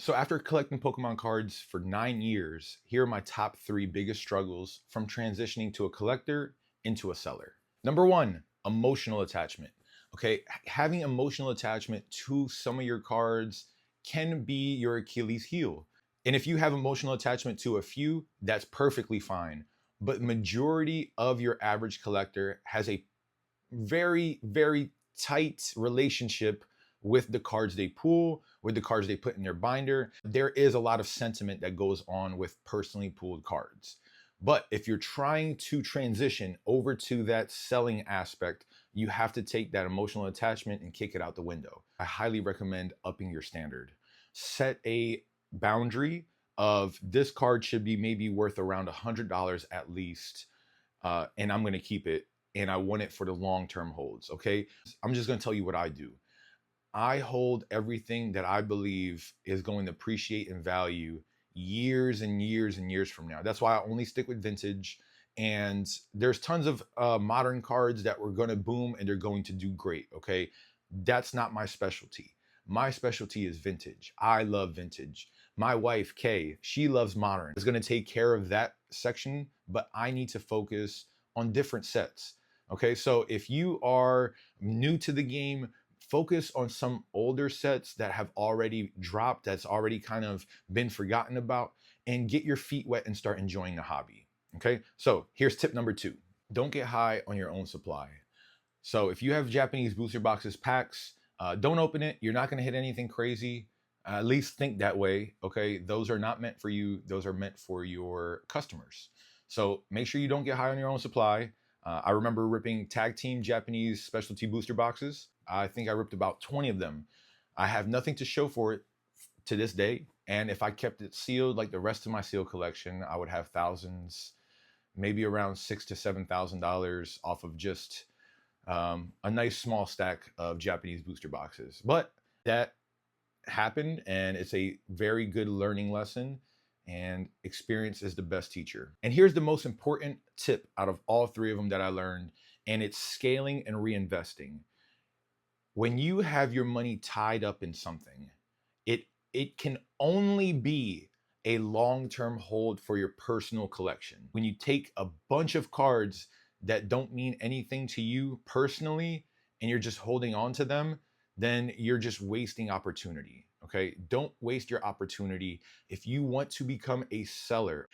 So after collecting Pokemon cards for 9 years, here are my top 3 biggest struggles from transitioning to a collector into a seller. Number one, emotional attachment. Okay, having emotional attachment to some of your cards can be your Achilles heel. And if you have emotional attachment to a few, that's perfectly fine. But majority of your average collector has a very, very tight relationship with the cards they pull, with the cards they put in their binder. There is a lot of sentiment that goes on with personally pulled cards. But if you're trying to transition over to that selling aspect, you have to take that emotional attachment and kick it out the window. I highly recommend upping your standard. Set a boundary of this card should be maybe worth around $100 at least, and I'm going to keep it, and I want it for the long-term holds. Okay, I'm just going to tell you what I do. I hold everything that I believe is going to appreciate in value years and years and years from now. That's why I only stick with vintage. And there's tons of modern cards that were going to boom and they're going to do great. Okay, that's not my specialty. My specialty is vintage. I love vintage. My wife, Kay, she loves modern. Is going to take care of that section, but I need to focus on different sets. Okay, so if you are new to the game, focus on some older sets that have already dropped, that's already kind of been forgotten about, and get your feet wet and start enjoying the hobby. Okay, so here's tip number 2. Don't get high on your own supply. So if you have Japanese booster boxes packs, don't open it. You're not going to hit anything crazy. At least think that way. Okay, those are not meant for you. Those are meant for your customers. So make sure you don't get high on your own supply. I remember ripping tag team Japanese specialty booster boxes. I think I ripped about 20 of them. I have nothing to show for it to this day. And if I kept it sealed like the rest of my seal collection, I would have thousands, maybe around $6,000 to $7,000 off of just a nice small stack of Japanese booster boxes. But that happened, and it's a very good learning lesson, and experience is the best teacher. And here's the most important tip out of all 3 of them that I learned, and it's scaling and reinvesting. When you have your money tied up in something, it can only be a long-term hold for your personal collection. When you take a bunch of cards that don't mean anything to you personally and you're just holding on to them, then you're just wasting opportunity. Okay, don't waste your opportunity. If you want to become a seller,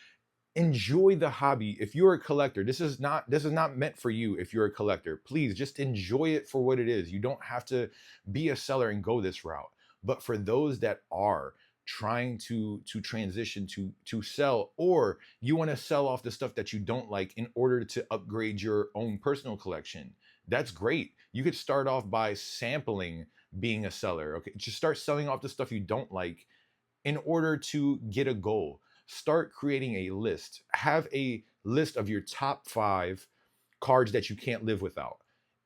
enjoy the hobby. If you're a collector, this is not meant for you. If you're a collector, please just enjoy it for what it is. You don't have to be a seller and go this route. But for those that are trying to transition to sell, or you want to sell off the stuff that you don't like in order to upgrade your own personal collection, that's great. You could start off by sampling being a seller. Okay, just start selling off the stuff you don't like in order to get a goal. Start creating a list. Have a list of your top 5 cards that you can't live without,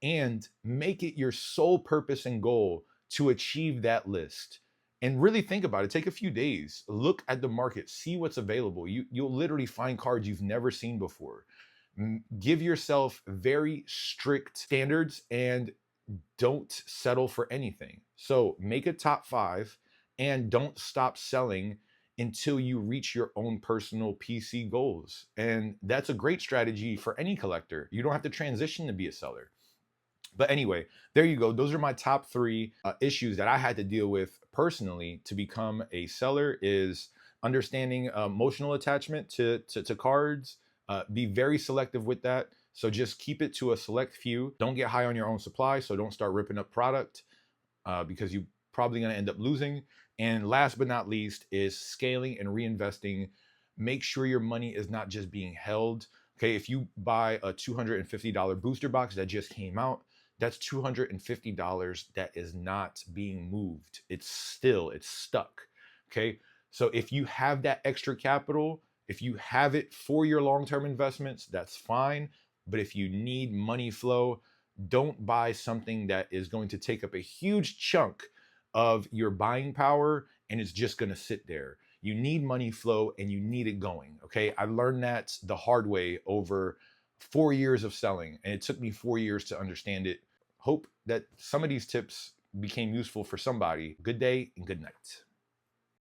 and make it your sole purpose and goal to achieve that list. And really think about it. Take a few days, look at the market, see what's available. You'll literally find cards you've never seen before. Give yourself very strict standards and don't settle for anything. So make a top 5 and don't stop selling until you reach your own personal PC goals. And that's a great strategy for any collector. You don't have to transition to be a seller. But anyway, there you go. Those are my top 3 issues that I had to deal with personally to become a seller. Is understanding emotional attachment to cards. Be very selective with that. So just keep it to a select few. Don't get high on your own supply. So don't start ripping up product because you're probably going to end up losing. And last but not least is scaling and reinvesting. Make sure your money is not just being held. Okay, if you buy a $250 booster box that just came out, that's $250 that is not being moved. It's stuck. Okay, so if you have that extra capital, if you have it for your long-term investments, that's fine. But if you need money flow, don't buy something that is going to take up a huge chunk of your buying power and it's just going to sit there. You need money flow and you need it going. Okay, I learned that the hard way over 4 years of selling, and it took me 4 years to understand it. Hope that some of these tips became useful for somebody. Good day and good night.